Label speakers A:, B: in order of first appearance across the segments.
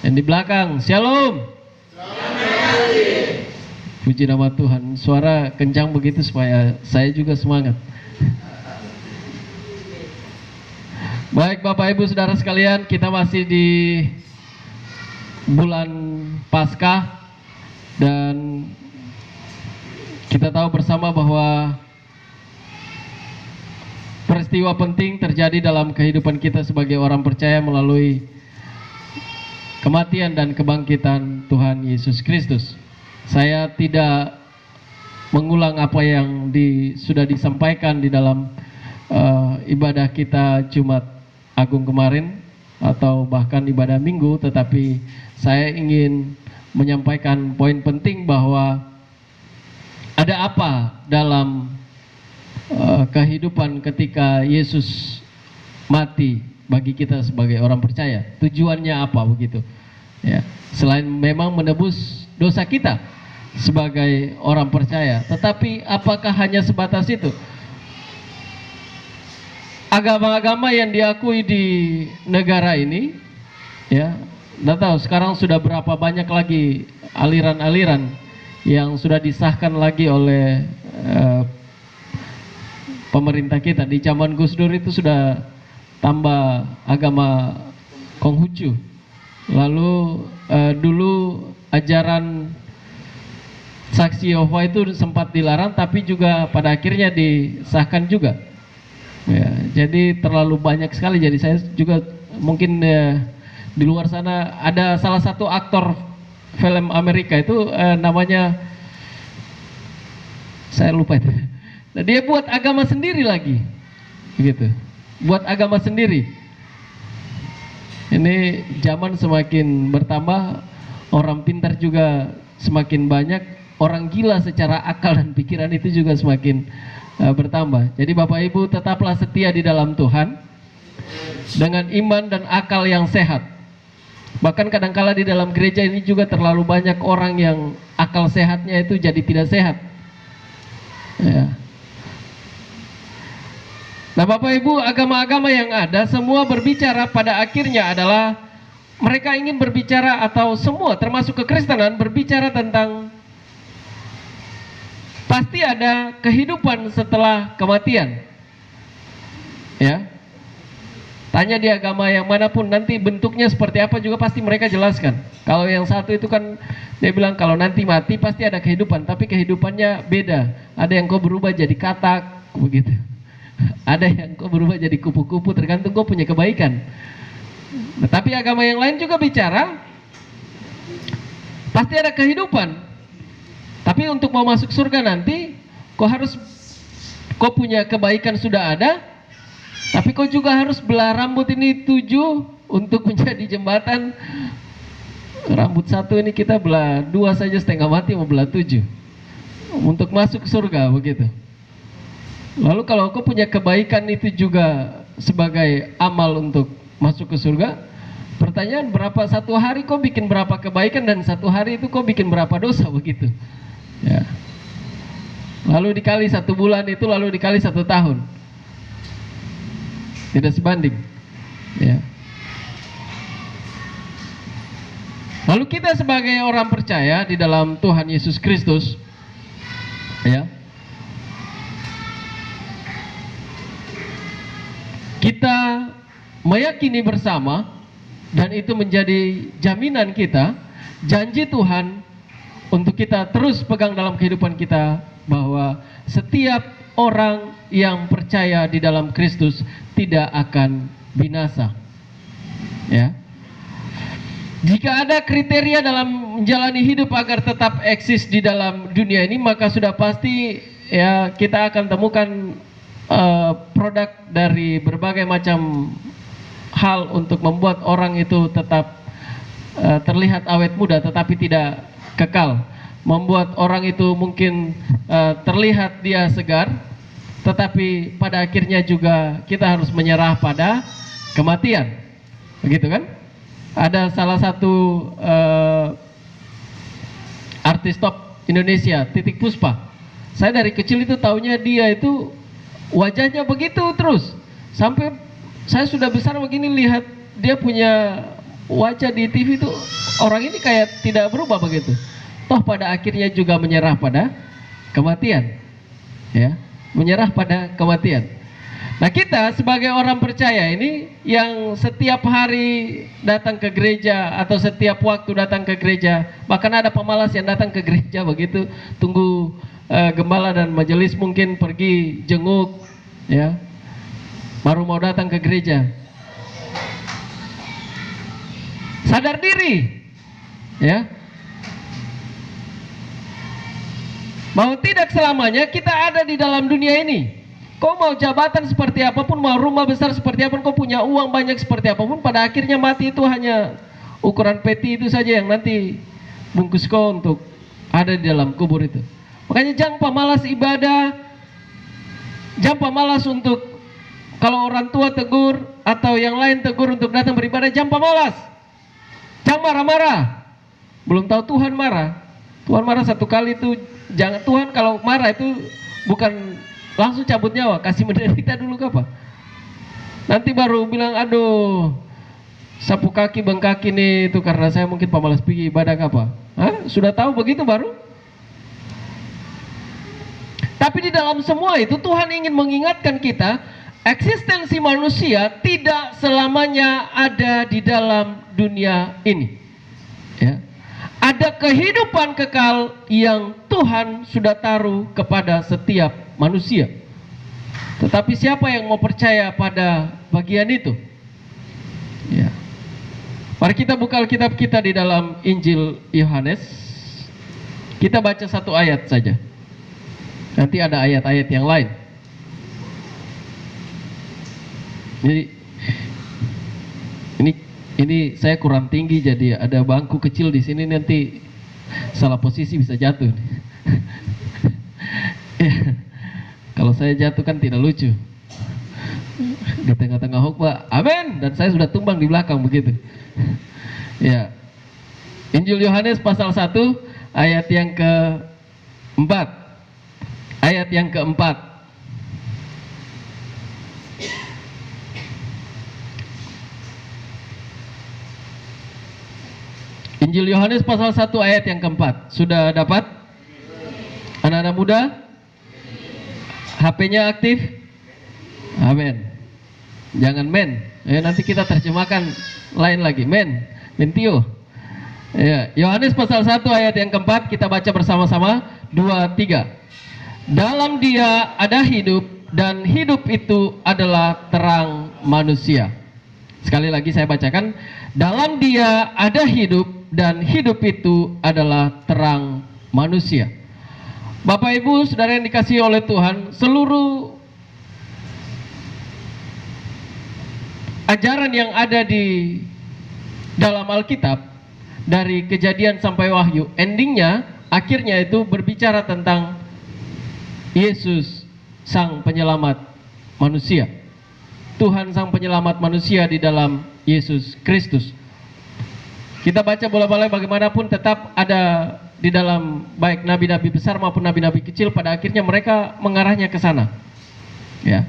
A: Yang di belakang, Shalom. Puji nama Tuhan. Suara kencang begitu supaya saya juga semangat. Baik Bapak Ibu Saudara sekalian, kita masih di bulan Paskah dan kita tahu bersama bahwa peristiwa penting terjadi dalam kehidupan kita sebagai orang percaya melalui kematian dan kebangkitan Tuhan Yesus Kristus. Saya tidak mengulang apa yang sudah disampaikan di dalam ibadah kita Jumat Agung kemarin atau bahkan ibadah Minggu, tetapi saya ingin menyampaikan poin penting bahwa ada apa dalam kehidupan ketika Yesus mati bagi kita sebagai orang percaya. Tujuannya apa begitu? Ya, selain memang menebus dosa kita sebagai orang percaya, tetapi apakah hanya sebatas itu? Agama-agama yang diakui di negara ini, ya, nggak tahu sekarang sudah berapa banyak lagi aliran-aliran yang sudah disahkan lagi oleh pemerintah kita. Di zaman Gus Dur itu sudah tambah agama Konghucu. Lalu dulu ajaran Saksi Yehova itu sempat dilarang, tapi juga pada akhirnya disahkan juga. Ya, jadi terlalu banyak sekali. Jadi saya juga mungkin di luar sana ada salah satu aktor film Amerika itu namanya saya lupa itu. Nah, dia buat agama sendiri lagi, gitu. Buat agama sendiri. Ini zaman semakin bertambah, orang pintar juga semakin banyak. Orang gila secara akal dan pikiran itu juga semakin bertambah. Jadi Bapak Ibu tetaplah setia di dalam Tuhan dengan iman dan akal yang sehat. Bahkan kadangkala di dalam gereja ini juga terlalu banyak orang yang akal sehatnya itu jadi tidak sehat. Ya. Nah Bapak Ibu, agama-agama yang ada semua berbicara pada akhirnya adalah mereka ingin berbicara, atau semua termasuk kekristenan berbicara tentang pasti ada kehidupan setelah kematian. Ya. Tanya di agama yang manapun, nanti bentuknya seperti apa juga pasti mereka jelaskan. Kalau yang satu itu kan dia bilang kalau nanti mati pasti ada kehidupan, tapi kehidupannya beda. Ada yang kau berubah jadi katak begitu. Ada yang kau berubah jadi kupu-kupu, tergantung kau punya kebaikan. Nah, tapi agama yang lain juga bicara pasti ada kehidupan. Tapi untuk mau masuk surga nanti, kau punya kebaikan sudah ada, tapi kau juga harus belah rambut ini 7 untuk menjadi jembatan. Rambut 1 ini kita belah 2 saja setengah mati, mau belah 7 untuk masuk surga begitu. Lalu kalau kau punya kebaikan itu juga sebagai amal untuk masuk ke surga, pertanyaan berapa satu hari kau bikin berapa kebaikan dan satu hari itu kau bikin berapa dosa begitu. Ya. Lalu dikali 1 bulan itu, lalu dikali 1 tahun, tidak sebanding. Ya. Lalu kita sebagai orang percaya di dalam Tuhan Yesus Kristus, ya, kita meyakini bersama, dan itu menjadi jaminan kita, janji Tuhan untuk kita terus pegang dalam kehidupan kita, bahwa setiap orang yang percaya di dalam Kristus tidak akan binasa. Ya. Jika ada kriteria dalam menjalani hidup agar tetap eksis di dalam dunia ini, maka sudah pasti ya kita akan temukan produk dari berbagai macam hal untuk membuat orang itu tetap terlihat awet muda tetapi tidak kekal. Membuat orang itu mungkin terlihat dia segar, tetapi pada akhirnya juga kita harus menyerah pada kematian. Begitu kan? Ada salah satu artis top Indonesia, Titik Puspa. Saya dari kecil itu taunya dia itu wajahnya begitu terus. Sampai saya sudah besar begini lihat dia punya wajah di TV itu orang ini kayak tidak berubah begitu. Toh pada akhirnya juga menyerah pada kematian. Ya, menyerah pada kematian. Nah, kita sebagai orang percaya ini yang setiap hari datang ke gereja atau setiap waktu datang ke gereja, bahkan ada pemalas yang datang ke gereja begitu, tunggu gembala dan majelis mungkin pergi jenguk, ya, baru mau datang ke gereja. Sadar diri, ya, bahwa tidak selamanya kita ada di dalam dunia ini. Kau mau jabatan seperti apapun, mau rumah besar seperti apapun, kau punya uang banyak seperti apapun, pada akhirnya mati itu hanya ukuran peti itu saja yang nanti bungkus kau untuk ada di dalam kubur itu. Makanya jangan pemalas ibadah, jangan pemalas untuk kalau orang tua tegur atau yang lain tegur untuk datang beribadah, jangan pemalas. Jangan marah-marah. Belum tahu Tuhan marah. Tuhan marah satu kali itu, jangan. Tuhan kalau marah itu bukan langsung cabut nyawa, kasih menderita dulu ke apa? Nanti baru bilang, aduh, sapu kaki bengkak ini itu karena saya mungkin pemalas pergi ibadah ke apa? Hah? Sudah tahu begitu baru? Tapi di dalam semua itu Tuhan ingin mengingatkan kita, eksistensi manusia tidak selamanya ada di dalam dunia ini. Ya. Ada kehidupan kekal yang Tuhan sudah taruh kepada setiap manusia. Tetapi siapa yang mau percaya pada bagian itu? Ya. Mari kita buka Alkitab kita di dalam Injil Yohanes. Kita baca satu ayat saja. Nanti ada ayat-ayat yang lain. Ini saya kurang tinggi, jadi ada bangku kecil di sini, nanti salah posisi bisa jatuh. Ya, kalau saya jatuh kan tidak lucu. Di tengah-tengah khotbah, amin, dan saya sudah tumbang di belakang begitu. Ya. Injil Yohanes pasal 1 ayat yang ke-4. Ayat yang keempat. Injil Yohanes pasal 1 ayat yang keempat. Sudah dapat? Anak-anak muda? HP-nya aktif? Amin. Jangan men. Ya, nanti kita terjemahkan lain lagi. Mentio. Ya, Yohanes pasal 1 ayat yang keempat, kita baca bersama-sama. 2, 3. Dalam Dia ada hidup, dan hidup itu adalah terang manusia. Sekali lagi saya bacakan. Dalam Dia ada hidup, dan hidup itu adalah terang manusia. Bapak Ibu Saudara yang dikasihi oleh Tuhan, seluruh ajaran yang ada di dalam Alkitab dari Kejadian sampai Wahyu, endingnya, akhirnya itu berbicara tentang Yesus Sang Penyelamat manusia. Tuhan Sang Penyelamat manusia di dalam Yesus Kristus. Kita baca bola-balik bagaimanapun tetap ada di dalam baik nabi-nabi besar maupun nabi-nabi kecil, pada akhirnya mereka mengarahnya ke sana. Ya.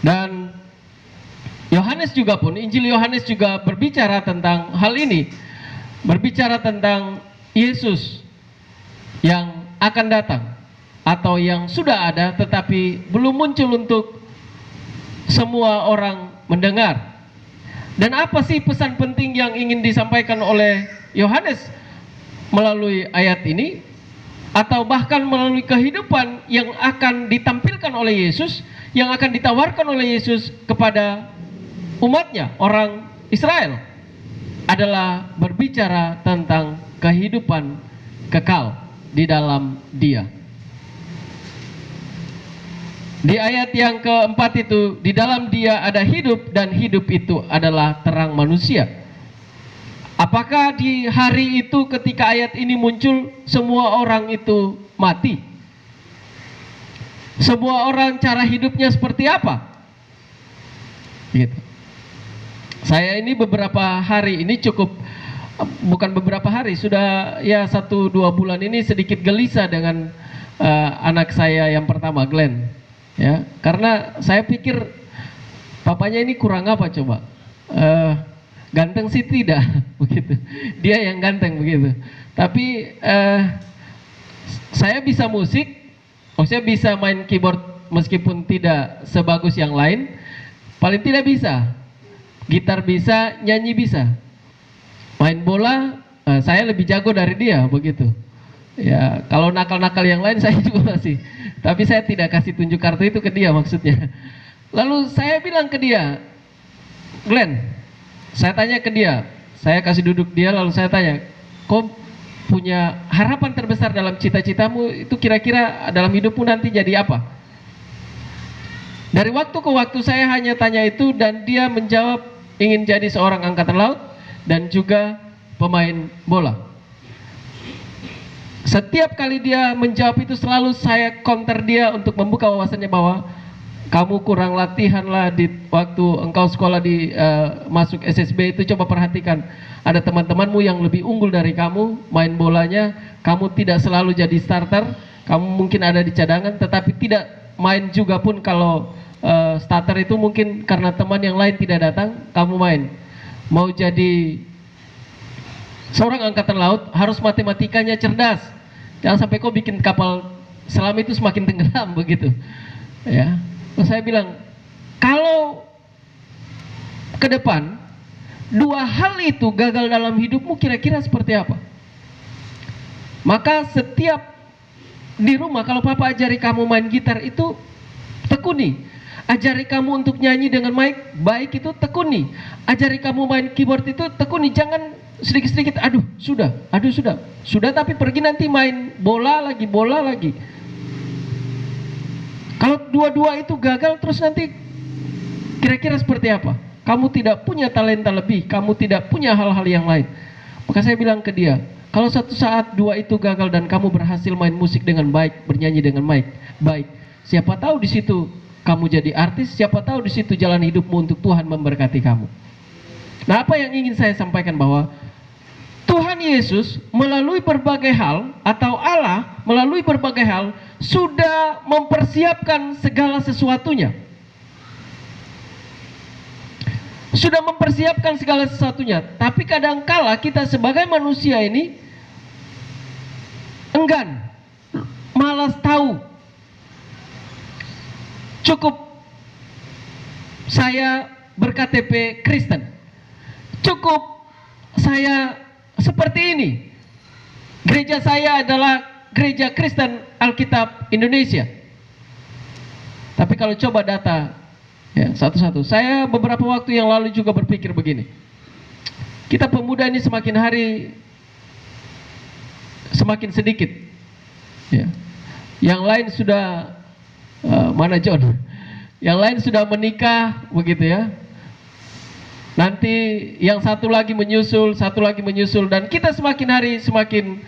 A: Dan Yohanes juga pun, Injil Yohanes juga berbicara tentang hal ini. Berbicara tentang Yesus yang akan datang atau yang sudah ada tetapi belum muncul untuk semua orang mendengar. Dan apa sih pesan penting yang ingin disampaikan oleh Yohanes melalui ayat ini, atau bahkan melalui kehidupan yang akan ditampilkan oleh Yesus, yang akan ditawarkan oleh Yesus kepada umatnya, orang Israel, adalah berbicara tentang kehidupan kekal di dalam Dia. Di ayat yang keempat itu, di dalam Dia ada hidup, dan hidup itu adalah terang manusia. Apakah di hari itu ketika ayat ini muncul, semua orang itu mati? Semua orang cara hidupnya seperti apa? Gitu. Saya ini beberapa hari ini cukup, bukan beberapa hari, sudah ya 1-2 bulan ini sedikit gelisah dengan anak saya yang pertama, Glenn. Ya, karena saya pikir papanya ini kurang apa coba? eh, ganteng sih tidak begitu. Dia yang ganteng begitu. Tapi saya bisa musik, maksudnya bisa main keyboard meskipun tidak sebagus yang lain. Paling tidak bisa. Gitar bisa, nyanyi bisa. Main bola saya lebih jago dari dia begitu. Ya, kalau nakal-nakal yang lain saya juga masih. Tapi saya tidak kasih tunjuk kartu itu ke dia maksudnya. Lalu saya bilang ke dia, Glenn, saya tanya ke dia, saya kasih duduk dia lalu saya tanya, kau punya harapan terbesar dalam cita-citamu itu kira-kira dalam hidupmu nanti jadi apa? Dari waktu ke waktu saya hanya tanya itu dan dia menjawab ingin jadi seorang angkatan laut dan juga pemain bola. Setiap kali dia menjawab itu selalu saya counter dia untuk membuka wawasannya bahwa kamu kurang latihan lah di waktu engkau sekolah di masuk SSB itu. Coba perhatikan, ada teman-temanmu yang lebih unggul dari kamu main bolanya, kamu tidak selalu jadi starter, kamu mungkin ada di cadangan tetapi tidak main juga pun kalau starter itu mungkin karena teman yang lain tidak datang, kamu main. Mau jadi seorang angkatan laut harus matematikanya cerdas. Jangan sampai kau bikin kapal selam itu semakin tenggelam begitu. Ya. Terus saya bilang, kalau ke depan dua hal itu gagal dalam hidupmu kira-kira seperti apa? Maka setiap di rumah kalau papa ajari kamu main gitar itu tekuni. Ajari kamu untuk nyanyi dengan baik itu tekuni. Ajari kamu main keyboard itu tekuni. Jangan sedikit-sedikit, aduh sudah tapi pergi nanti main bola lagi. Kalau dua-dua itu gagal terus nanti kira-kira seperti apa? Kamu tidak punya talenta lebih, kamu tidak punya hal-hal yang lain. Maka saya bilang ke dia, kalau satu saat dua itu gagal dan kamu berhasil main musik dengan baik, bernyanyi dengan baik, siapa tahu di situ kamu jadi artis, siapa tahu di situ jalan hidupmu untuk Tuhan memberkati kamu. Nah, apa yang ingin saya sampaikan bahwa Tuhan Yesus melalui berbagai hal atau Allah melalui berbagai hal sudah mempersiapkan segala sesuatunya. Sudah mempersiapkan segala sesuatunya. Tapi kadangkala kita sebagai manusia ini enggan, malas tahu. Cukup saya berKTP Kristen. Cukup saya seperti ini. Gereja saya adalah Gereja Kristen Alkitab Indonesia. Tapi kalau coba data ya, satu-satu, saya beberapa waktu yang lalu juga berpikir begini. Kita pemuda ini semakin hari semakin sedikit. Ya. Yang lain sudah mana John? Yang lain sudah menikah begitu ya. Nanti yang satu lagi menyusul dan kita semakin hari semakin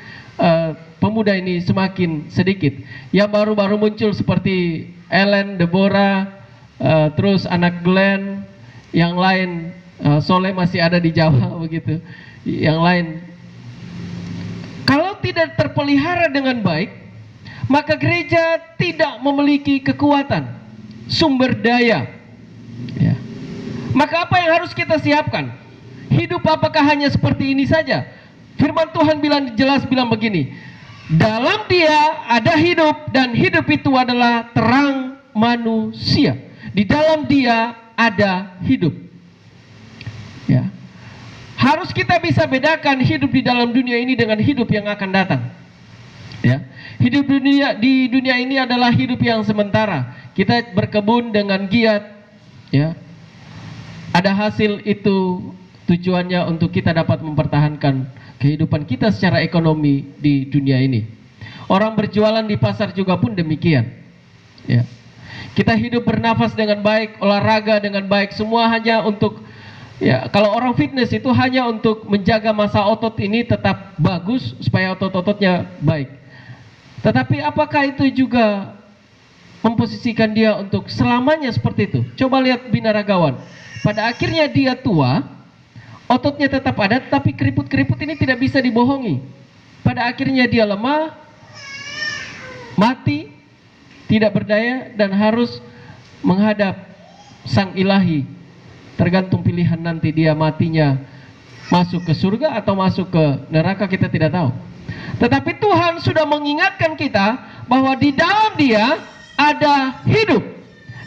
A: pemuda ini semakin sedikit. Yang baru-baru muncul seperti Ellen, Deborah, terus anak Glenn, yang lain Soleh masih ada di Jawa begitu. Yang lain kalau tidak terpelihara dengan baik, maka gereja tidak memiliki kekuatan, sumber daya. Ya. Maka apa yang harus kita siapkan? Hidup apakah hanya seperti ini saja? Firman Tuhan jelas bilang begini, dalam Dia ada hidup dan hidup itu adalah terang manusia. Di dalam Dia ada hidup. Ya. Harus kita bisa bedakan hidup di dalam dunia ini dengan hidup yang akan datang. Ya. Hidup di dunia ini adalah hidup yang sementara. Kita berkebun dengan giat, ya. Ada hasil itu tujuannya untuk kita dapat mempertahankan kehidupan kita secara ekonomi di dunia ini. Orang berjualan di pasar juga pun demikian. Ya. Kita hidup bernafas dengan baik, olahraga dengan baik, semua hanya untuk, ya, kalau orang fitness itu hanya untuk menjaga massa otot ini tetap bagus supaya otot-ototnya baik. Tetapi apakah itu juga memposisikan dia untuk selamanya seperti itu? Coba lihat binaragawan. Pada akhirnya dia tua, ototnya tetap ada, tapi keriput-keriput ini tidak bisa dibohongi. Pada akhirnya dia lemah, mati, tidak berdaya, dan harus menghadap Sang Ilahi Tergantung pilihan nanti dia matinya masuk ke surga atau masuk ke neraka, kita tidak tahu. Tetapi Tuhan sudah mengingatkan kita bahwa di dalam Dia ada hidup,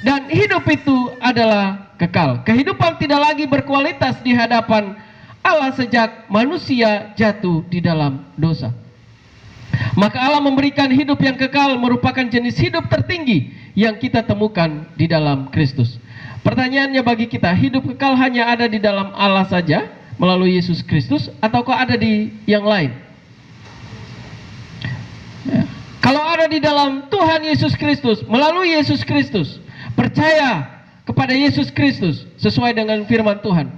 A: dan hidup itu adalah kekal. Kehidupan tidak lagi berkualitas di hadapan Allah sejak manusia jatuh di dalam dosa. Maka Allah memberikan hidup yang kekal, merupakan jenis hidup tertinggi yang kita temukan di dalam Kristus. Pertanyaannya bagi kita, hidup kekal hanya ada di dalam Allah saja melalui Yesus Kristus, ataukah ada di yang lain? Ya. Kalau ada di dalam Tuhan Yesus Kristus, melalui Yesus Kristus, percaya kepada Yesus Kristus sesuai dengan firman Tuhan,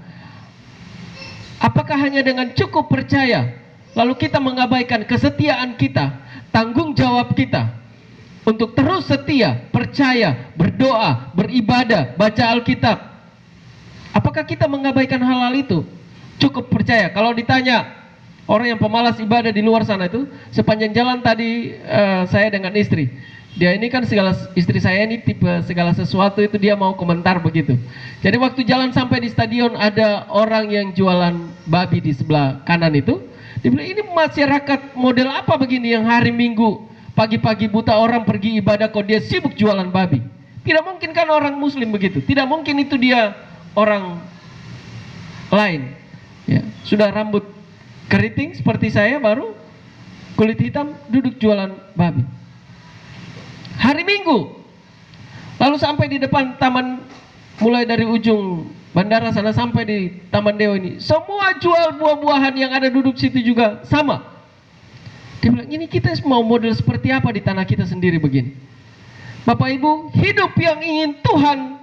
A: apakah hanya dengan cukup percaya lalu kita mengabaikan kesetiaan kita, tanggung jawab kita untuk terus setia, percaya, berdoa, beribadah, baca Alkitab? Apakah kita mengabaikan hal-hal itu? Cukup percaya. Kalau ditanya orang yang pemalas ibadah di luar sana itu, sepanjang jalan tadi saya dengan istri, dia ini kan istri saya ini tipe segala sesuatu itu dia mau komentar begitu. Jadi waktu jalan sampai di stadion, ada orang yang jualan babi di sebelah kanan itu. Dia bilang, ini masyarakat model apa begini yang hari Minggu pagi-pagi buta orang pergi ibadah kok dia sibuk jualan babi? Tidak mungkin kan orang Muslim begitu. Tidak mungkin itu dia orang lain. Ya, sudah rambut keriting seperti saya, baru kulit hitam, duduk jualan babi. Hari Minggu. Lalu sampai di depan taman, mulai dari ujung bandara sana sampai di Taman Dewa ini, semua jual buah-buahan yang ada duduk situ juga sama. Dia bilang, ini kita mau model seperti apa di tanah kita sendiri begini? Bapak Ibu, hidup yang ingin Tuhan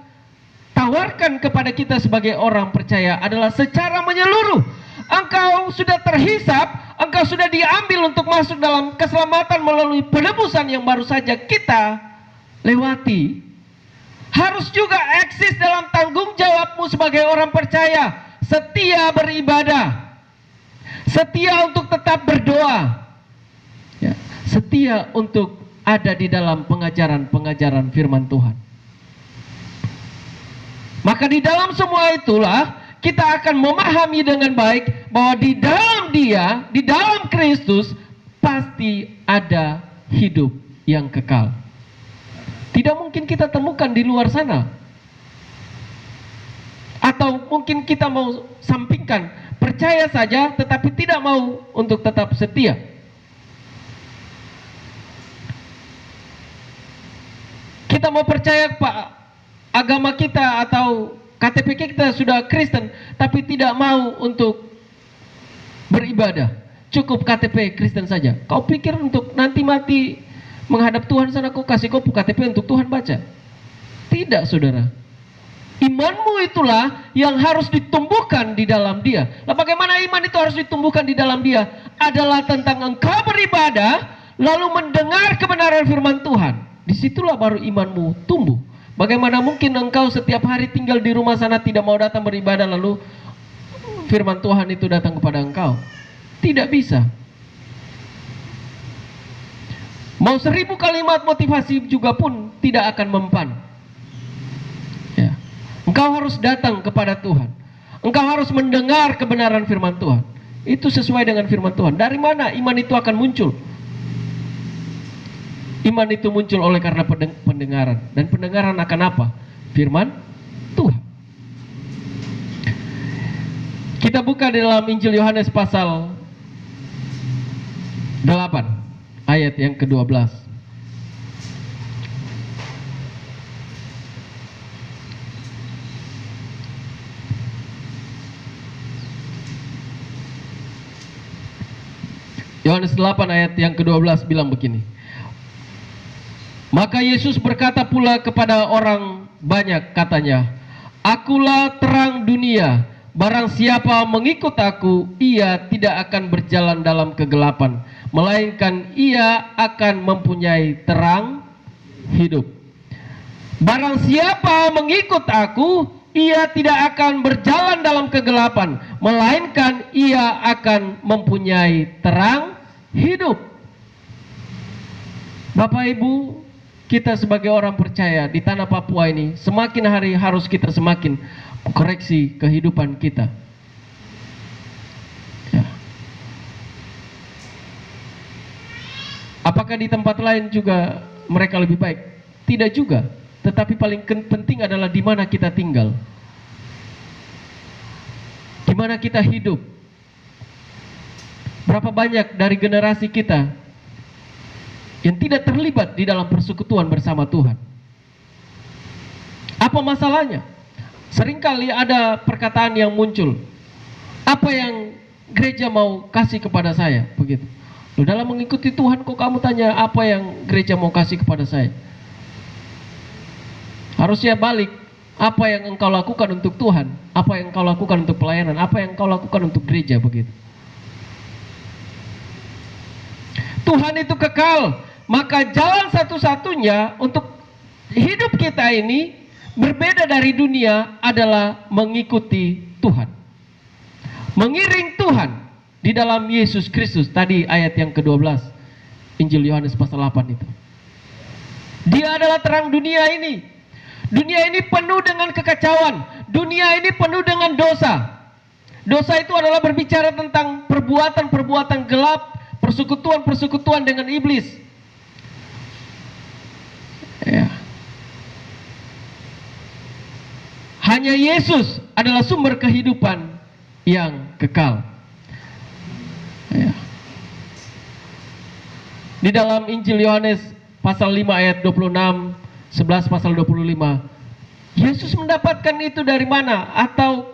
A: tawarkan kepada kita sebagai orang percaya adalah secara menyeluruh. Engkau sudah terhisap, engkau sudah diambil untuk masuk dalam keselamatan melalui penebusan yang baru saja kita lewati. Harus juga eksis dalam tanggung jawabmu sebagai orang percaya. Setia beribadah, setia untuk tetap berdoa, ya, setia untuk ada di dalam pengajaran-pengajaran firman Tuhan. Maka di dalam semua itulah kita akan memahami dengan baik bahwa di dalam Dia, di dalam Kristus, pasti ada hidup yang kekal. Tidak mungkin kita temukan di luar sana. Atau mungkin kita mau sampingkan, percaya saja tetapi tidak mau untuk tetap setia. Kita mau percaya Pak, agama kita atau KTP kita sudah Kristen, tapi tidak mau untuk beribadah. Cukup KTP Kristen saja. Kau pikir untuk nanti mati menghadap Tuhan sana kau kasih kau KTP untuk Tuhan baca? Tidak, saudara. Imanmu itulah yang harus ditumbuhkan di dalam Dia. Nah, bagaimana iman itu harus ditumbuhkan di dalam Dia? Adalah tentang engkau beribadah, lalu mendengar kebenaran firman Tuhan. Disitulah baru imanmu tumbuh. Bagaimana mungkin engkau setiap hari tinggal di rumah sana tidak mau datang beribadah, lalu firman Tuhan itu datang kepada engkau? Tidak bisa. Mau 1000 kalimat motivasi juga pun tidak akan mempan. Ya. Engkau harus datang kepada Tuhan. Engkau harus mendengar kebenaran firman Tuhan. Itu sesuai dengan firman Tuhan. Dari mana iman itu akan muncul? Iman itu muncul oleh karena pendengaran. Dan pendengaran akan apa? Firman Tuhan. Kita buka di dalam Injil Yohanes pasal 8. Ayat yang ke-12. Yohanes 8 ayat yang ke-12 bilang begini. Maka Yesus berkata pula kepada orang banyak, katanya, Akulah terang dunia. Barang siapa mengikut aku, ia tidak akan berjalan dalam kegelapan, melainkan ia akan mempunyai terang hidup. Barang siapa mengikut aku, ia tidak akan berjalan dalam kegelapan, melainkan ia akan mempunyai terang hidup. Bapak Ibu, kita sebagai orang percaya di tanah Papua ini, semakin hari harus kita semakin koreksi kehidupan kita. Ya. Apakah di tempat lain juga mereka lebih baik? Tidak juga. Tetapi paling penting adalah di mana kita tinggal, di mana kita hidup. Berapa banyak dari generasi kita yang tidak terlibat di dalam persekutuan bersama Tuhan? Apa masalahnya? Seringkali ada perkataan yang muncul, apa yang gereja mau kasih kepada saya? Begitu. Loh, dalam mengikuti Tuhan kok kamu tanya apa yang gereja mau kasih kepada saya? Harusnya balik, apa yang engkau lakukan untuk Tuhan, apa yang engkau lakukan untuk pelayanan, apa yang engkau lakukan untuk gereja, begitu. Tuhan itu kekal, maka jalan satu-satunya untuk hidup kita ini berbeda dari dunia adalah mengikuti Tuhan, mengiring Tuhan di dalam Yesus Kristus. Tadi ayat yang ke-12 Injil Yohanes pasal 8 itu. Dia adalah terang dunia ini. Dunia ini penuh dengan kekacauan. Dunia ini penuh dengan dosa. Dosa itu adalah berbicara tentang perbuatan-perbuatan gelap, persekutuan-persekutuan dengan iblis. Ya. Hanya Yesus adalah sumber kehidupan yang kekal. Ya. Di dalam Injil Yohanes pasal 5 ayat 26, 11 pasal 25, Yesus mendapatkan itu dari mana? Atau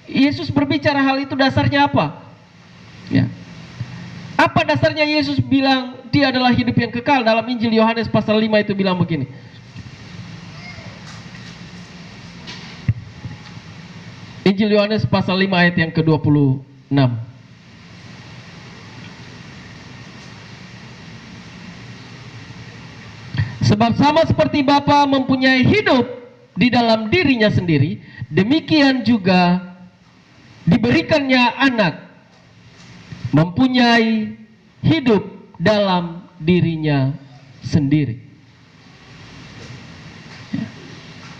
A: Yesus berbicara hal itu dasarnya apa? Ya. Apa dasarnya Yesus bilang dia adalah hidup yang kekal? Dalam Injil Yohanes pasal 5 itu bilang begini. Injil Yohanes pasal 5 ayat yang ke-26. Sebab sama seperti Bapa mempunyai hidup di dalam dirinya sendiri, demikian juga diberikannya anak mempunyai hidup dalam dirinya sendiri. Ya.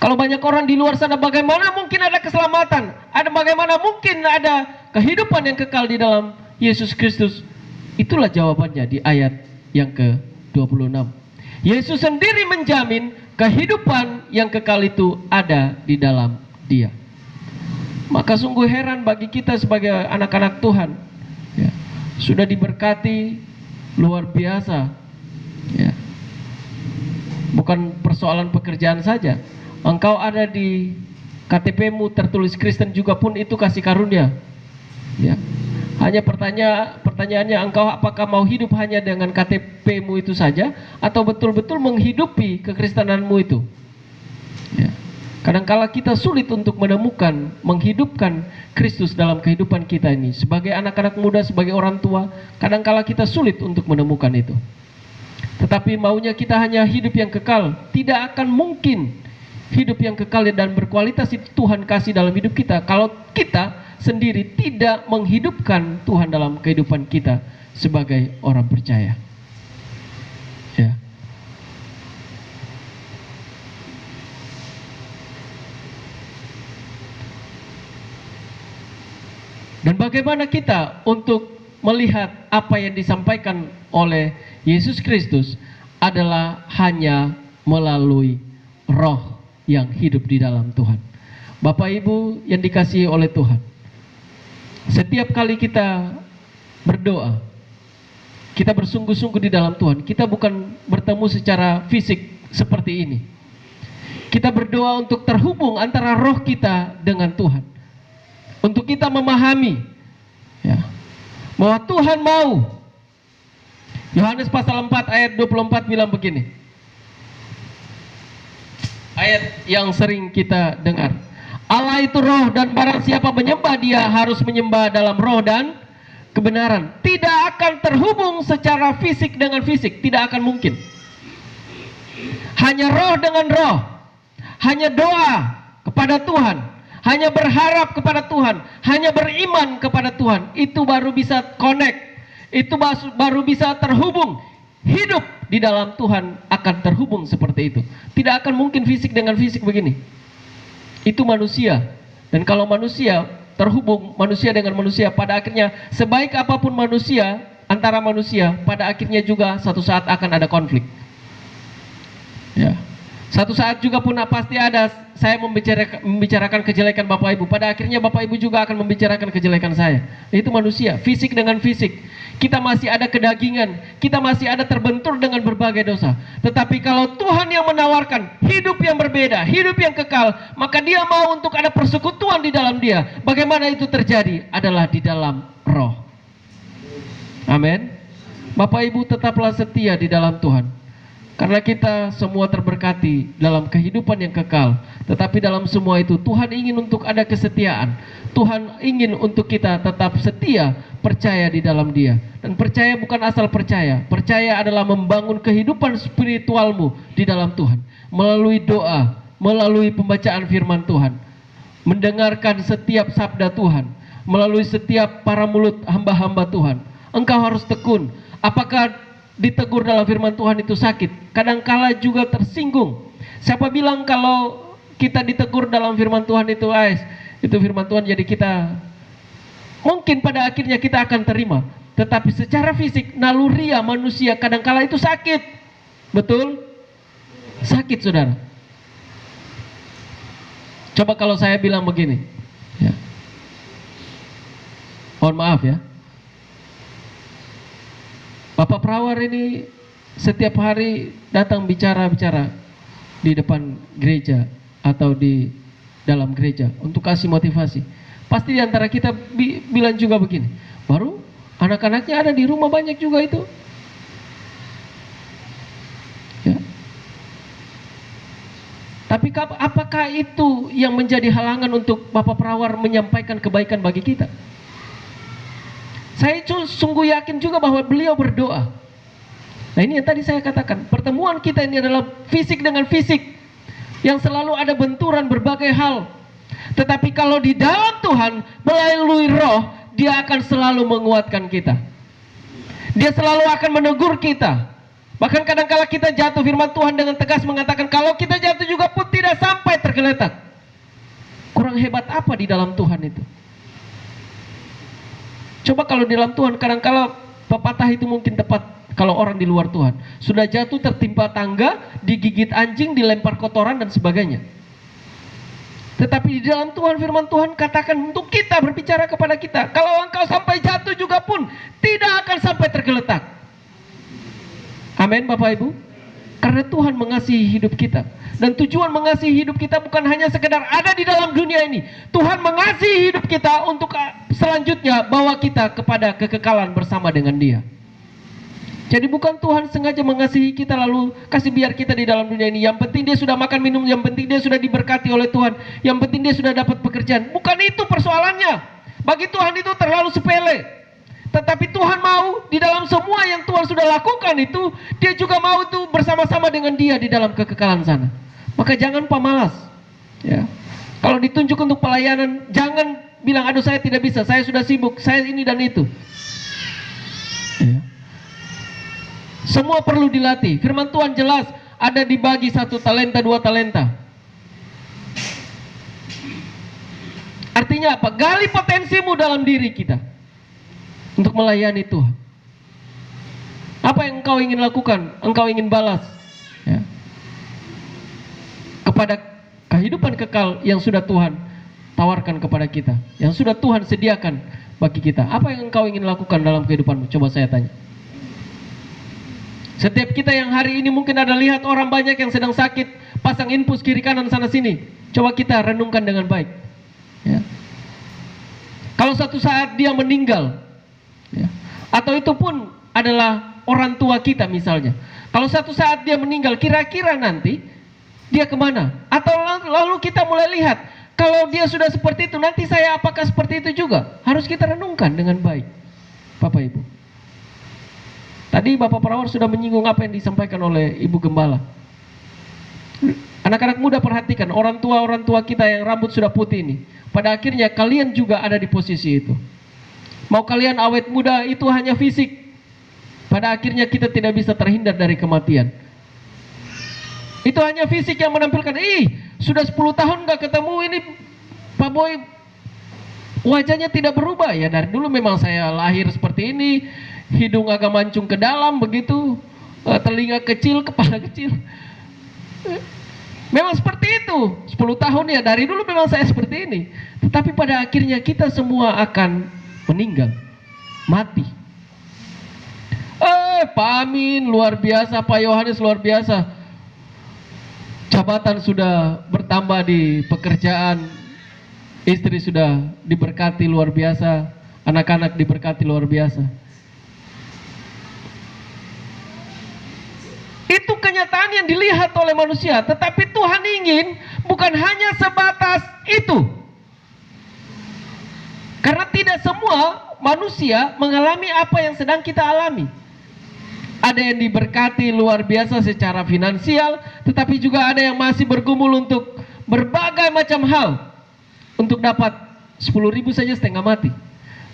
A: Kalau banyak orang di luar sana, bagaimana mungkin ada keselamatan? Bagaimana mungkin ada kehidupan yang kekal di dalam Yesus Kristus? Itulah jawabannya di ayat yang ke-26. Yesus sendiri menjamin kehidupan yang kekal itu ada di dalam Dia. Maka sungguh heran bagi kita sebagai anak-anak Tuhan, ya, sudah diberkati luar biasa, ya. Bukan persoalan pekerjaan saja, engkau ada di KTP-mu tertulis Kristen juga pun itu kasih karunia, ya. Hanya pertanyaannya, engkau apakah mau hidup hanya dengan KTP-mu itu saja, atau betul-betul menghidupi kekristenanmu itu? Ya. Kadangkala kita sulit untuk menemukan, menghidupkan Kristus dalam kehidupan kita ini. Sebagai anak-anak muda, sebagai orang tua, kadangkala kita sulit untuk menemukan itu. Tetapi maunya kita hanya hidup yang kekal. Tidak akan mungkin hidup yang kekal dan berkualitas itu Tuhan kasih dalam hidup kita kalau kita sendiri tidak menghidupkan Tuhan dalam kehidupan kita sebagai orang percaya. Ya. Dan bagaimana kita untuk melihat apa yang disampaikan oleh Yesus Kristus adalah hanya melalui Roh yang hidup di dalam Tuhan. Bapak Ibu yang dikasihi oleh Tuhan, setiap kali kita berdoa, kita bersungguh-sungguh di dalam Tuhan. Kita bukan bertemu secara fisik seperti ini. Kita berdoa untuk terhubung antara roh kita dengan Tuhan, untuk kita memahami, ya, bahwa Tuhan mau. Yohanes pasal 4 ayat 24 bilang begini, ayat yang sering kita dengar. Allah itu roh, dan barang siapa menyembah Dia harus menyembah dalam roh dan kebenaran. Tidak akan terhubung secara fisik dengan fisik, tidak akan mungkin. Hanya roh dengan roh, hanya doa kepada Tuhan, hanya berharap kepada Tuhan, hanya beriman kepada Tuhan, itu baru bisa connect, itu baru bisa terhubung. Hidup di dalam Tuhan akan terhubung seperti itu. Tidak akan mungkin fisik dengan fisik begini. Itu manusia Dan kalau manusia terhubung manusia dengan manusia, pada akhirnya sebaik apapun manusia antara manusia, pada akhirnya juga satu saat akan ada konflik. Ya. Satu saat juga pun pasti ada saya membicarakan kejelekan Bapak Ibu. Pada akhirnya Bapak Ibu juga akan membicarakan kejelekan saya. Itu manusia, fisik dengan fisik. Kita masih ada kedagingan, kita masih ada terbentur dengan berbagai dosa. Tetapi kalau Tuhan yang menawarkan hidup yang berbeda, hidup yang kekal, maka Dia mau untuk ada persekutuan di dalam Dia. Bagaimana itu terjadi? Adalah di dalam Roh. Amin. Bapak Ibu tetaplah setia di dalam Tuhan. Karena kita semua terberkati dalam kehidupan yang kekal. Tetapi dalam semua itu Tuhan ingin untuk ada kesetiaan. Tuhan ingin untuk kita tetap setia, percaya di dalam Dia. Dan percaya bukan asal percaya. Percaya adalah membangun kehidupan spiritualmu di dalam Tuhan. Melalui doa, melalui pembacaan firman Tuhan. Mendengarkan setiap sabda Tuhan. Melalui setiap para mulut hamba-hamba Tuhan. Engkau harus tekun. Apakah ditegur dalam firman Tuhan itu sakit? Kadangkala juga tersinggung. Siapa bilang kalau kita ditegur dalam firman Tuhan itu itu firman Tuhan jadi kita mungkin pada akhirnya kita akan terima. Tetapi secara fisik naluriah manusia kadangkala itu sakit. Betul? Sakit, saudara. Coba kalau saya bilang begini, ya. Mohon maaf ya, Bapak Prawar ini setiap hari datang bicara-bicara di depan gereja atau di dalam gereja untuk kasih motivasi. Pasti di antara kita bilang juga begini, baru anak-anaknya ada di rumah banyak juga itu. Ya. Tapi apakah itu yang menjadi halangan untuk Bapak Prawar menyampaikan kebaikan bagi kita? Saya sungguh yakin juga bahwa beliau berdoa. Nah, ini yang tadi saya katakan, pertemuan kita ini adalah fisik dengan fisik, yang selalu ada benturan berbagai hal. Tetapi kalau di dalam Tuhan melalui Roh, Dia akan selalu menguatkan kita. Dia selalu akan menegur kita. Bahkan kadang-kala kita jatuh, firman Tuhan dengan tegas mengatakan kalau kita jatuh juga pun tidak sampai tergeletak. Kurang hebat apa di dalam Tuhan itu? Coba kalau di dalam Tuhan, kadang-kala pepatah itu mungkin tepat kalau orang di luar Tuhan. Sudah jatuh tertimpa tangga, digigit anjing, dilempar kotoran dan sebagainya. Tetapi di dalam Tuhan, firman Tuhan katakan untuk kita, berbicara kepada kita, kalau engkau sampai jatuh juga pun tidak akan sampai tergeletak. Amin, Bapak Ibu. Karena Tuhan mengasihi hidup kita. Dan tujuan mengasihi hidup kita bukan hanya sekedar ada di dalam dunia ini. Tuhan mengasihi hidup kita untuk selanjutnya bawa kita kepada kekekalan bersama dengan Dia. Jadi bukan Tuhan sengaja mengasihi kita lalu kasih biar kita di dalam dunia ini. Yang penting dia sudah makan minum, yang penting dia sudah diberkati oleh Tuhan, yang penting dia sudah dapat pekerjaan. Bukan itu persoalannya. Bagi Tuhan itu terlalu sepele. Tetapi Tuhan mau di dalam semua yang Tuhan sudah lakukan itu, Dia juga mau itu bersama-sama dengan Dia di dalam kekekalan sana. Maka jangan pemalas. Ya. Kalau ditunjuk untuk pelayanan, jangan bilang, aduh saya tidak bisa, saya sudah sibuk, saya ini dan itu. Ya. Semua perlu dilatih. Firman Tuhan jelas, ada dibagi 1 talenta, 2 talenta. Artinya apa? Gali potensimu dalam diri kita untuk melayani Tuhan. Apa yang engkau ingin lakukan? Engkau ingin balas ya, kepada kehidupan kekal yang sudah Tuhan tawarkan kepada kita, yang sudah Tuhan sediakan bagi kita. Apa yang engkau ingin lakukan dalam kehidupanmu? Coba saya tanya. Setiap kita yang hari ini mungkin ada lihat orang banyak yang sedang sakit, pasang infus kiri kanan sana sini. Coba kita renungkan dengan baik ya. Kalau satu saat dia meninggal ya, atau itu pun adalah orang tua kita misalnya, kalau satu saat dia meninggal, kira-kira nanti dia kemana? Atau lalu kita mulai lihat, kalau dia sudah seperti itu, nanti saya apakah seperti itu juga? Harus kita renungkan dengan baik, Bapak Ibu. Tadi Bapak Prawar sudah menyinggung apa yang disampaikan oleh Ibu Gembala. Anak-anak muda perhatikan, orang tua kita yang rambut sudah putih ini, pada akhirnya kalian juga ada di posisi itu. Mau kalian awet muda itu hanya fisik, pada akhirnya kita tidak bisa terhindar dari kematian. Itu hanya fisik yang menampilkan, sudah 10 tahun gak ketemu ini Pak Boy wajahnya tidak berubah ya, dari dulu memang saya lahir seperti ini, hidung agak mancung ke dalam begitu, telinga kecil, kepala kecil. Memang seperti itu, 10 tahun ya, dari dulu memang saya seperti ini. Tetapi pada akhirnya kita semua akan meninggal, mati. Pak Amin luar biasa, Pak Yohanes luar biasa. Jabatan sudah bertambah di pekerjaan, istri sudah diberkati luar biasa, anak-anak diberkati luar biasa. Itu kenyataan yang dilihat oleh manusia, tetapi Tuhan ingin bukan hanya sebatas itu. Karena tidak semua manusia mengalami apa yang sedang kita alami. Ada yang diberkati luar biasa secara finansial, tetapi juga ada yang masih bergumul untuk berbagai macam hal untuk dapat 10.000 saja setengah mati.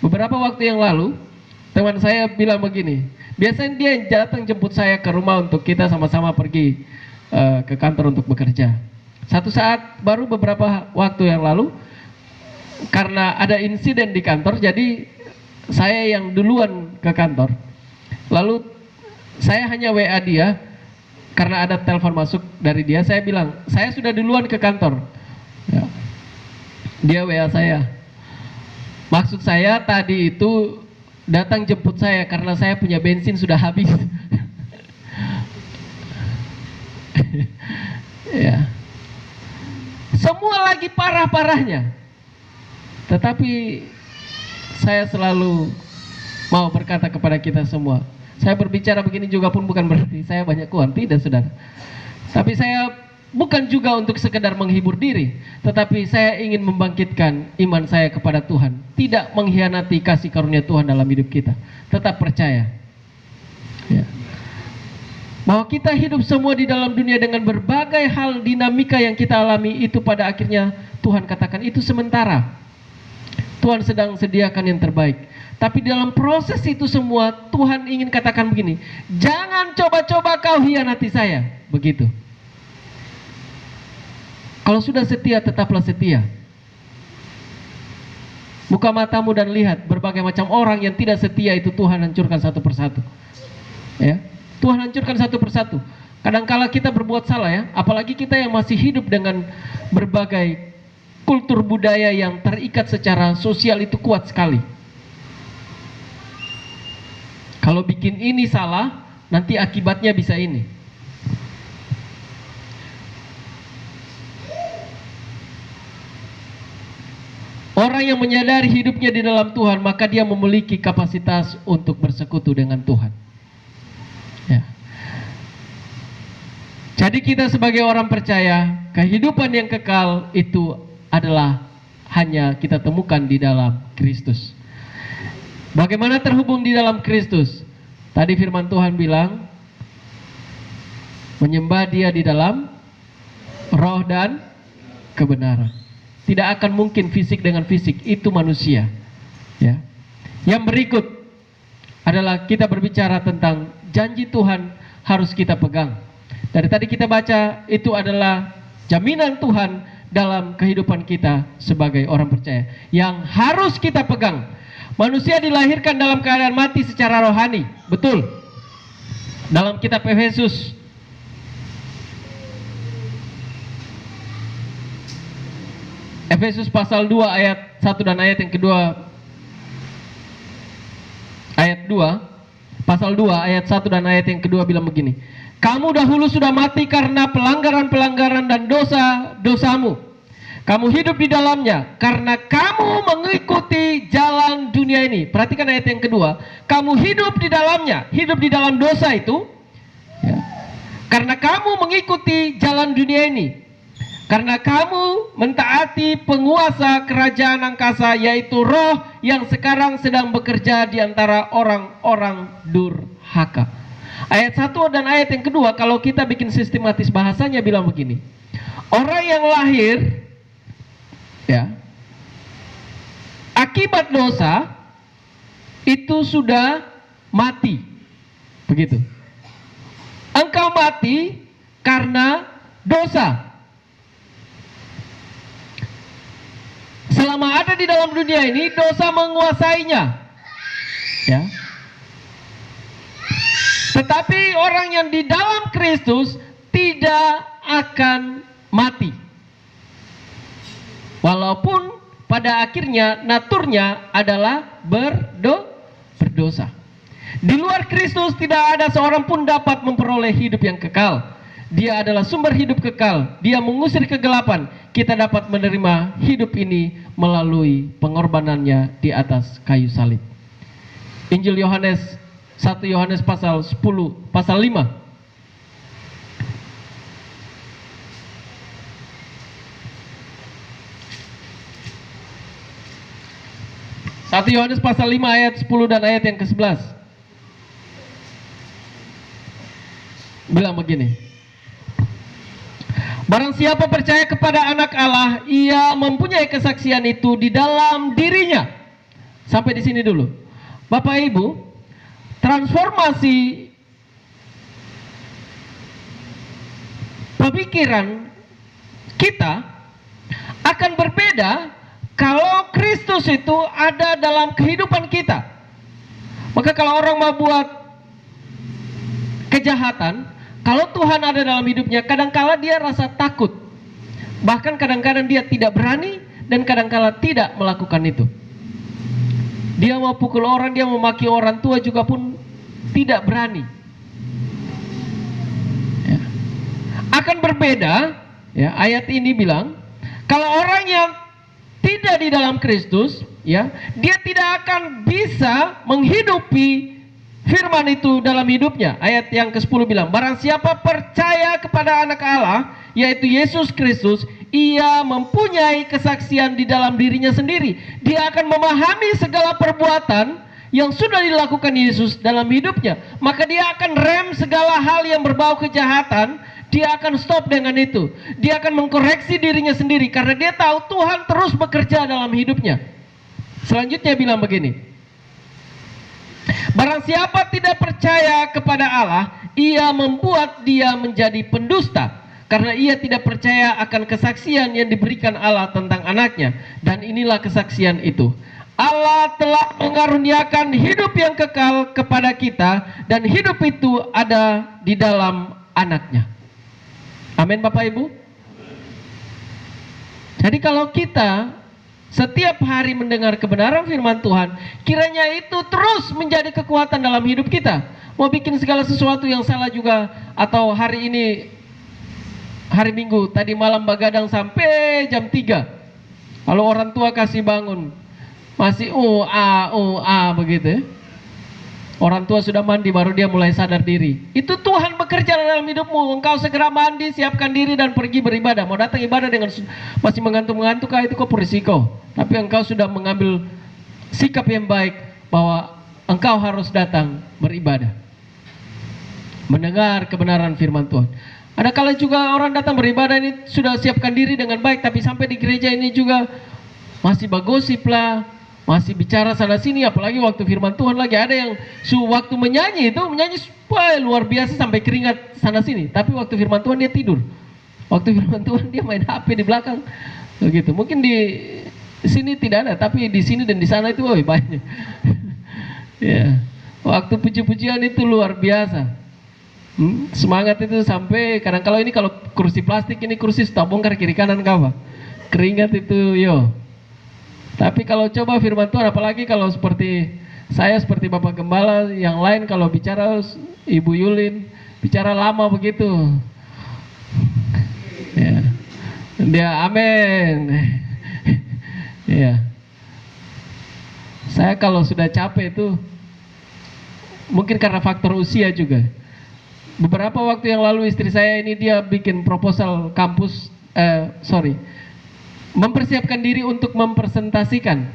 A: Beberapa waktu yang lalu teman saya bilang begini, biasanya dia yang datang jemput saya ke rumah untuk kita sama-sama pergi ke kantor untuk bekerja. Satu saat baru beberapa waktu yang lalu, karena ada insiden di kantor, jadi saya yang duluan ke kantor. Lalu saya hanya WA dia, karena ada telepon masuk dari dia. Saya bilang, saya sudah duluan ke kantor ya. Dia WA saya, maksud saya tadi itu datang jemput saya karena saya punya bensin sudah habis. Ya. Semua lagi parah-parahnya, tetapi saya selalu mau berkata kepada kita semua, saya berbicara begini juga pun bukan berarti saya banyak uang, tidak saudara. Tapi saya bukan juga untuk sekedar menghibur diri, tetapi saya ingin membangkitkan iman saya kepada Tuhan, tidak mengkhianati kasih karunia Tuhan dalam hidup kita. Tetap percaya ya, bahwa kita hidup semua di dalam dunia dengan berbagai hal dinamika yang kita alami, itu pada akhirnya Tuhan katakan itu sementara. Tuhan sedang sediakan yang terbaik. Tapi dalam proses itu semua Tuhan ingin katakan begini, jangan coba-coba kau hianati saya. Begitu. Kalau sudah setia, tetaplah setia. Buka matamu dan lihat berbagai macam orang yang tidak setia itu Tuhan hancurkan satu persatu. Ya, Tuhan hancurkan satu persatu. Kadangkala kita berbuat salah ya, apalagi kita yang masih hidup dengan berbagai kultur budaya yang terikat secara sosial itu kuat sekali. Kalau bikin ini salah, nanti akibatnya bisa ini. Orang yang menyadari hidupnya di dalam Tuhan, maka dia memiliki kapasitas untuk bersekutu dengan Tuhan. Ya. Jadi kita sebagai orang percaya, kehidupan yang kekal itu adalah hanya kita temukan di dalam Kristus. Bagaimana terhubung di dalam Kristus? Tadi firman Tuhan bilang, menyembah Dia di dalam roh dan kebenaran. Tidak akan mungkin fisik dengan fisik, itu manusia. Ya. Yang berikut adalah kita berbicara tentang janji Tuhan harus kita pegang. Dari tadi kita baca, itu adalah jaminan Tuhan dalam kehidupan kita sebagai orang percaya yang harus kita pegang. Manusia dilahirkan dalam keadaan mati secara rohani, betul. Dalam kitab Efesus pasal 2 ayat 1 dan ayat yang kedua, ayat 2, pasal 2 ayat 1 dan ayat yang kedua bilang begini, kamu dahulu sudah mati karena pelanggaran-pelanggaran dan dosa-dosamu. Kamu hidup di dalamnya karena kamu mengikuti jalan dunia ini. Perhatikan ayat yang kedua, kamu hidup di dalamnya, hidup di dalam dosa itu ya, karena kamu mengikuti jalan dunia ini, karena kamu mentaati penguasa kerajaan angkasa, yaitu roh yang sekarang sedang bekerja di antara orang-orang durhaka. Ayat 1 dan ayat yang kedua, kalau kita bikin sistematis bahasanya bilang begini, orang yang lahir ya, akibat dosa itu sudah mati. Begitu. Engkau mati karena dosa. selama ada di dalam dunia ini dosa menguasainya. Ya. Tetapi orang yang di dalam Kristus tidak akan mati. Walaupun pada akhirnya naturnya adalah berdosa. Di luar Kristus tidak ada seorang pun dapat memperoleh hidup yang kekal. Dia adalah sumber hidup kekal. Dia mengusir kegelapan. Kita dapat menerima hidup ini melalui pengorbanannya di atas kayu salib. Injil Yohanes 1 Yohanes pasal 10 pasal 5. 1 Yohanes pasal 5 ayat 10 dan ayat yang ke-11. Bilang begini. Barang siapa percaya kepada anak Allah, ia mempunyai kesaksian itu di dalam dirinya. Sampai di sini dulu. Bapak Ibu, transformasi pemikiran kita akan berbeda kalau Kristus itu ada dalam kehidupan kita. Maka kalau orang mau buat kejahatan, kalau Tuhan ada dalam hidupnya, kadangkala dia rasa takut. Bahkan kadang-kadang dia tidak berani dan kadangkala tidak melakukan itu. Dia mau pukul orang, dia mau maki orang tua juga pun tidak berani. Ya. Akan berbeda, ya, ayat ini bilang, kalau orang yang tidak di dalam Kristus, ya, dia tidak akan bisa menghidupi firman itu dalam hidupnya. Ayat yang ke-10 bilang, barang siapa percaya kepada anak Allah, yaitu Yesus Kristus, ia mempunyai kesaksian di dalam dirinya sendiri. Dia akan memahami segala perbuatan yang sudah dilakukan Yesus dalam hidupnya. Maka dia akan rem segala hal yang berbau kejahatan. Dia akan stop dengan itu. Dia akan mengkoreksi dirinya sendiri karena dia tahu Tuhan terus bekerja dalam hidupnya. Selanjutnya bilang begini. Barang siapa tidak percaya kepada Allah, ia membuat dia menjadi pendusta. Karena ia tidak percaya akan kesaksian yang diberikan Allah tentang anaknya. Dan inilah kesaksian itu. Allah telah mengaruniakan hidup yang kekal kepada kita. Dan hidup itu ada di dalam anaknya. Amin Bapak Ibu. Jadi kalau kita setiap hari mendengar kebenaran firman Tuhan, kiranya itu terus menjadi kekuatan dalam hidup kita. Mau bikin segala sesuatu yang salah juga, atau hari ini, hari Minggu, tadi malam begadang sampai jam 3. Kalau orang tua kasih bangun, masih begitu ya. Orang tua sudah mandi baru dia mulai sadar diri. Itu Tuhan bekerja dalam hidupmu. Engkau segera mandi, siapkan diri dan pergi beribadah. Mau datang ibadah dengan masih mengantuk-mengantuk, itu kok berisiko. Tapi engkau sudah mengambil sikap yang baik bahwa engkau harus datang beribadah. Mendengar kebenaran firman Tuhan. Ada kala juga orang datang beribadah ini sudah siapkan diri dengan baik, tapi sampai di gereja ini juga masih bagosip lah, masih bicara sana sini, apalagi waktu firman Tuhan lagi. Ada yang waktu menyanyi itu menyanyi luar biasa sampai keringat sana sini, tapi waktu firman Tuhan dia tidur. Waktu firman Tuhan dia main HP di belakang begitu. Mungkin di sini tidak ada, tapi di sini dan di sana itu banyak. Ya. Waktu puji-pujian itu luar biasa. Semangat itu sampai kadang kalau ini, kalau kursi plastik ini kursi tak bongkar kiri kanan kawan. Keringat itu Tapi kalau coba firman Tuhan, apalagi kalau seperti saya, seperti Bapak Gembala, yang lain kalau bicara, Ibu Yulin, bicara lama begitu. Ya. Dia amin. Ya. Saya kalau sudah capek itu, mungkin karena faktor usia juga. Beberapa waktu yang lalu istri saya ini dia bikin proposal kampus, mempersiapkan diri untuk mempresentasikan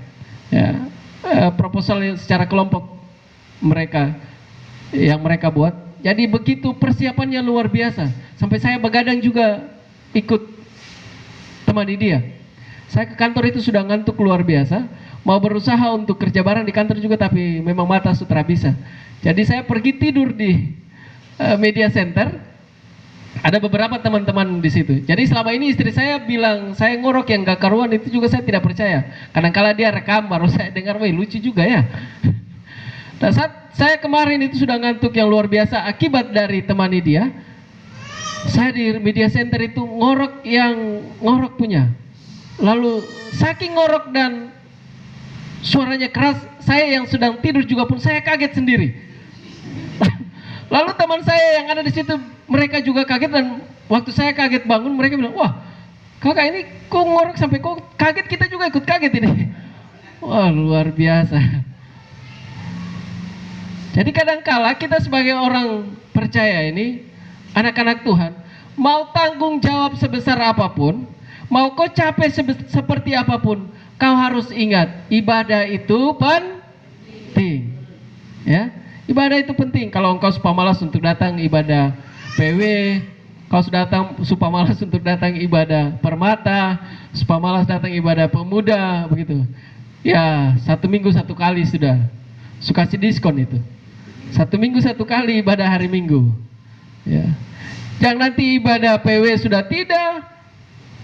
A: proposal secara kelompok mereka yang mereka buat. Jadi begitu persiapannya luar biasa, sampai saya begadang juga ikut temani dia. Saya ke kantor itu sudah ngantuk luar biasa, mau berusaha untuk kerja bareng di kantor juga, tapi memang mata sutra bisa. Jadi saya pergi tidur di media center. Ada beberapa teman-teman di situ. Jadi selama ini istri saya bilang saya ngorok yang gak karuan, itu juga saya tidak percaya. Kadang-kala dia rekam baru saya dengar, wah lucu juga ya. Nah, saat saya kemarin itu sudah ngantuk yang luar biasa akibat dari temani dia. Saya di media center itu ngorok yang ngorok punya. Lalu saking ngorok dan suaranya keras, saya yang sedang tidur juga pun saya kaget sendiri. Lalu teman saya yang ada di situ, mereka juga kaget, dan waktu saya kaget bangun, mereka bilang, wah kakak ini kok ngorok sampai kok kaget, kita juga ikut kaget ini. Wah luar biasa. Jadi kadangkala kita sebagai orang percaya ini, anak-anak Tuhan, mau tanggung jawab sebesar apapun, mau kau capek seperti apapun, kau harus ingat, ibadah itu penting. Ya. Ibadah itu penting. Kalau engkau suka malas untuk datang ibadah PW, kau sudah datang suka malas untuk datang ibadah Permata, suka malas datang ibadah Pemuda, begitu. Ya, 1 minggu 1 kali sudah. Suka kasih diskon itu. 1 minggu 1 kali ibadah hari Minggu. Ya. Jangan nanti ibadah PW sudah tidak.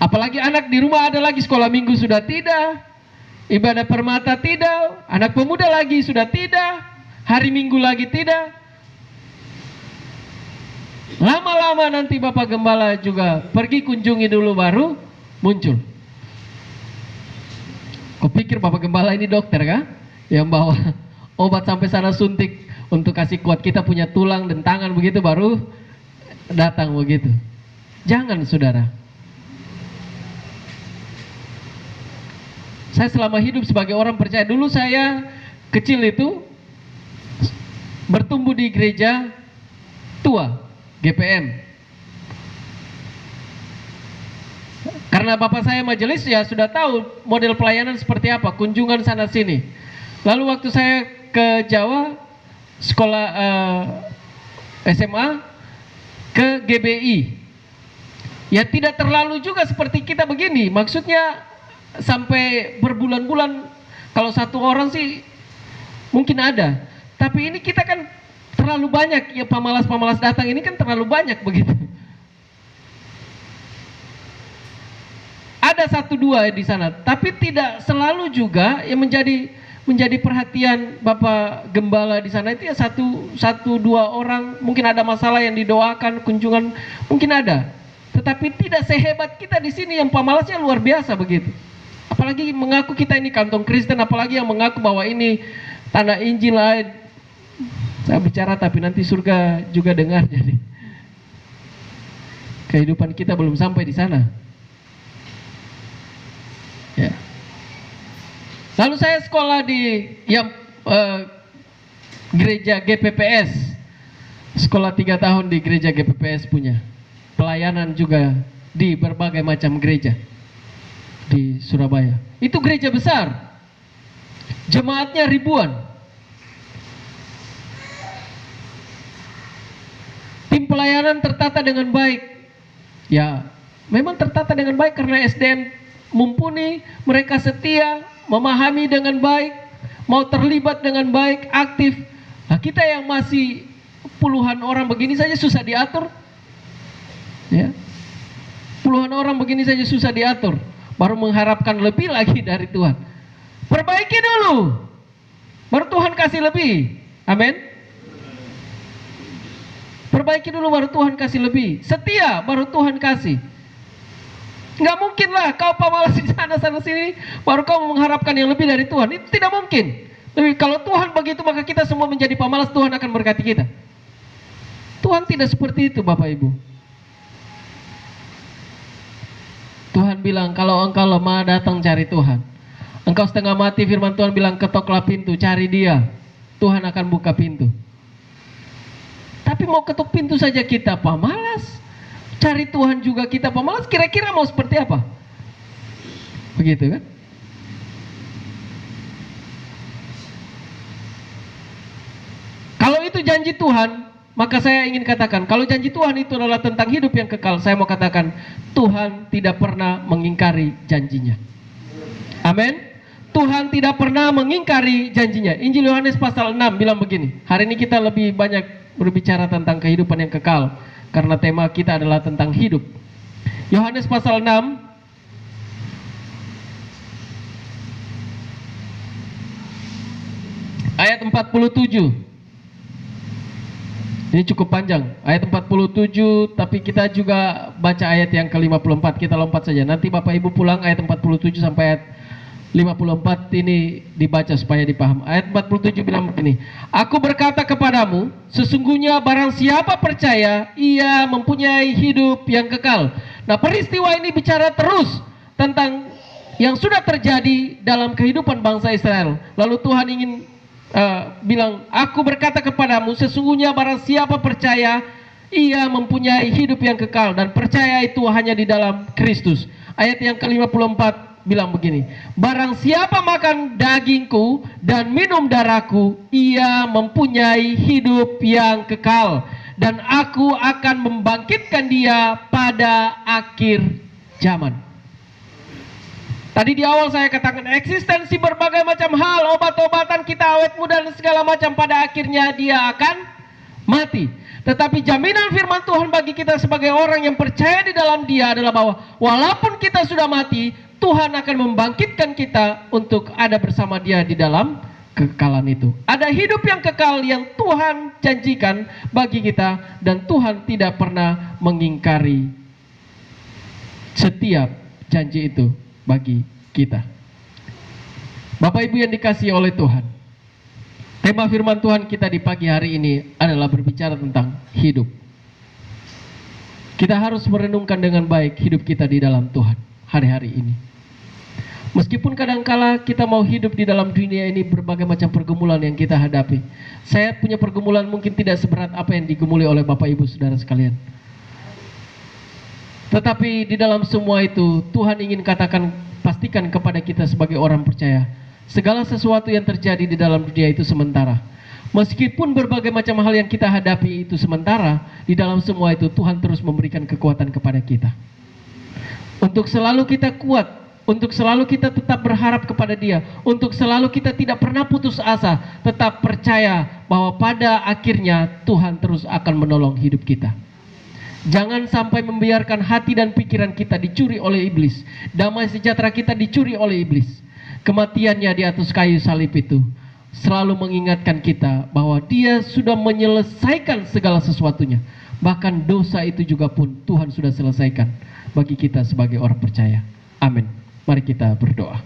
A: Apalagi anak di rumah ada lagi sekolah Minggu sudah tidak. Ibadah Permata tidak. Anak Pemuda lagi sudah tidak. Hari Minggu lagi tidak. Lama-lama nanti Bapak Gembala juga pergi kunjungi dulu baru muncul. Kau pikir Bapak Gembala ini dokter kah? Yang bawa obat sampai sana suntik untuk kasih kuat, kita punya tulang dan tangan begitu baru datang begitu. Jangan saudara. Saya selama hidup sebagai orang percaya, dulu saya kecil itu bertumbuh di gereja tua, GPM. Karena bapak saya majelis, ya sudah tahu model pelayanan seperti apa, kunjungan sana sini. Lalu waktu saya ke Jawa, sekolah SMA, ke GBI. Ya tidak terlalu juga seperti kita begini, maksudnya sampai berbulan-bulan. Kalau 1 orang sih mungkin ada. Tapi ini kita kan terlalu banyak, ya pemalas-pemalas datang ini kan terlalu banyak begitu. Ada 1-2 di sana, tapi tidak selalu juga yang menjadi perhatian Bapak Gembala di sana itu ya 1-2 orang. Mungkin ada masalah yang didoakan, kunjungan mungkin ada. Tetapi tidak sehebat kita di sini yang pemalasnya luar biasa begitu. Apalagi mengaku kita ini kantong Kristen, apalagi yang mengaku bahwa ini tanah Injil lain. Saya bicara tapi nanti surga juga dengar, jadi kehidupan kita belum sampai di sana. Ya. Lalu saya sekolah di gereja GPPS, sekolah 3 tahun di gereja GPPS punya. Pelayanan juga di berbagai macam gereja di Surabaya. Itu gereja besar, jemaatnya ribuan. Tim pelayanan tertata dengan baik. Ya, memang tertata dengan baik karena SDM mumpuni, mereka setia, memahami dengan baik, mau terlibat dengan baik, aktif. Nah, kita yang masih puluhan orang begini saja susah diatur. Ya. Puluhan orang begini saja susah diatur, baru mengharapkan lebih lagi dari Tuhan. Perbaiki dulu, baru Tuhan kasih lebih. Amin. Perbaiki dulu baru Tuhan kasih lebih. Setia baru Tuhan kasih. Nggak mungkin lah kau pemalas di sana sini baru kau mengharapkan yang lebih dari Tuhan. Itu tidak mungkin. Tapi kalau Tuhan begitu maka kita semua menjadi pemalas, Tuhan akan berkati kita. Tuhan tidak seperti itu Bapak Ibu. Tuhan bilang kalau engkau lemah datang cari Tuhan. Engkau setengah mati, firman Tuhan bilang ketoklah pintu, cari Dia. Tuhan akan buka pintu. Tapi mau ketuk pintu saja kita pemalas, cari Tuhan juga kita pemalas, kira-kira mau seperti apa? Begitu kan? Kalau itu janji Tuhan, maka saya ingin katakan, kalau janji Tuhan itu adalah tentang hidup yang kekal, saya mau katakan, Tuhan tidak pernah mengingkari janjinya. Amin. Tuhan tidak pernah mengingkari janjinya. Injil Yohanes pasal 6 bilang begini. Hari ini kita lebih banyak berbicara tentang kehidupan yang kekal karena tema kita adalah tentang hidup. Yohanes pasal 6 ayat 47. Ini cukup panjang, ayat 47, tapi kita juga baca ayat yang ke-54, kita lompat saja. Nanti Bapak Ibu pulang ayat 47 sampai ayat 54 ini dibaca supaya dipaham. Ayat 47 bilang begini, aku berkata kepadamu, sesungguhnya barang siapa percaya, ia mempunyai hidup yang kekal. Nah, peristiwa ini bicara terus tentang yang sudah terjadi dalam kehidupan bangsa Israel. Lalu Tuhan ingin bilang, aku berkata kepadamu, sesungguhnya barang siapa percaya, ia mempunyai hidup yang kekal, dan percaya itu hanya di dalam Kristus. Ayat yang ke-54 bilang begini, barang siapa makan dagingku dan minum darahku, ia mempunyai hidup yang kekal, dan aku akan membangkitkan dia pada akhir zaman. Tadi di awal saya katakan eksistensi berbagai macam hal, obat-obatan kita awet muda dan segala macam, pada akhirnya dia akan mati. Tetapi jaminan firman Tuhan bagi kita sebagai orang yang percaya di dalam Dia adalah bahwa walaupun kita sudah mati, Tuhan akan membangkitkan kita untuk ada bersama Dia di dalam kekekalan itu. Ada hidup yang kekal yang Tuhan janjikan bagi kita, dan Tuhan tidak pernah mengingkari setiap janji itu bagi kita. Bapak Ibu yang dikasihi oleh Tuhan, tema firman Tuhan kita di pagi hari ini adalah berbicara tentang hidup. Kita harus merenungkan dengan baik hidup kita di dalam Tuhan hari-hari ini. Meskipun kadangkala kita mau hidup di dalam dunia ini berbagai macam pergumulan yang kita hadapi. Saya punya pergumulan mungkin tidak seberat apa yang digumuli oleh Bapak Ibu Saudara sekalian. Tetapi di dalam semua itu Tuhan ingin katakan, pastikan kepada kita sebagai orang percaya, segala sesuatu yang terjadi di dalam dunia itu sementara. Meskipun berbagai macam hal yang kita hadapi itu sementara, di dalam semua itu Tuhan terus memberikan kekuatan kepada kita. Untuk selalu kita kuat, untuk selalu kita tetap berharap kepada Dia, untuk selalu kita tidak pernah putus asa, tetap percaya bahwa pada akhirnya Tuhan terus akan menolong hidup kita. Jangan sampai membiarkan hati dan pikiran kita dicuri oleh iblis. Damai sejahtera kita dicuri oleh iblis. Kematiannya di atas kayu salib itu selalu mengingatkan kita bahwa Dia sudah menyelesaikan segala sesuatunya. Bahkan dosa itu juga pun Tuhan sudah selesaikan bagi kita sebagai orang percaya. Amin. Mari kita berdoa.